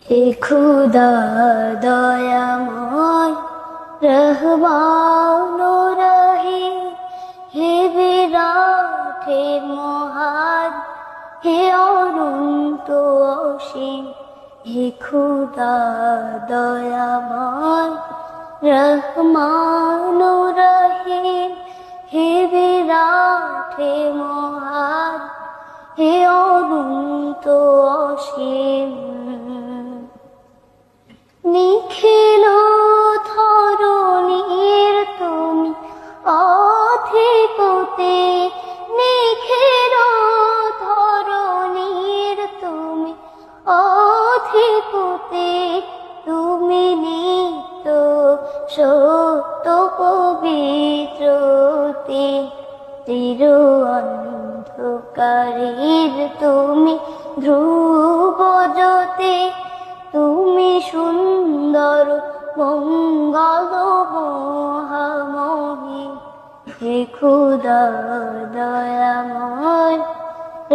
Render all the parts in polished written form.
হে খুদা দয়াময় রহমান ও রহিম, হে বিরাট হে মহান, হে অনন্ত অসীম। হে খুদা দয়াময় রহমান ও রহিম, হে বিরাট হে মহান, হে অনন্ত অসীম। নিখিল ধরণীর তুমি অধিপতি, নিখিল ধরণীর তুমি অধিপতি। তুমি নিত্য সত্য পবিত্রতে, চির অন্ধকারের তুমি ধ্রুব জ্যোতি। তুমি সুন্দর মঙ্গল মহামহি, হে খুদা দয়াময়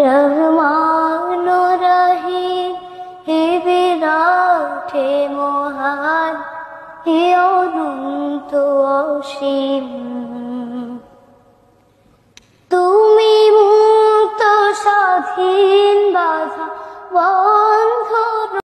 রহমান ও রহিম, হে বিরাট হে মহান, হে অনন্ত অসীম।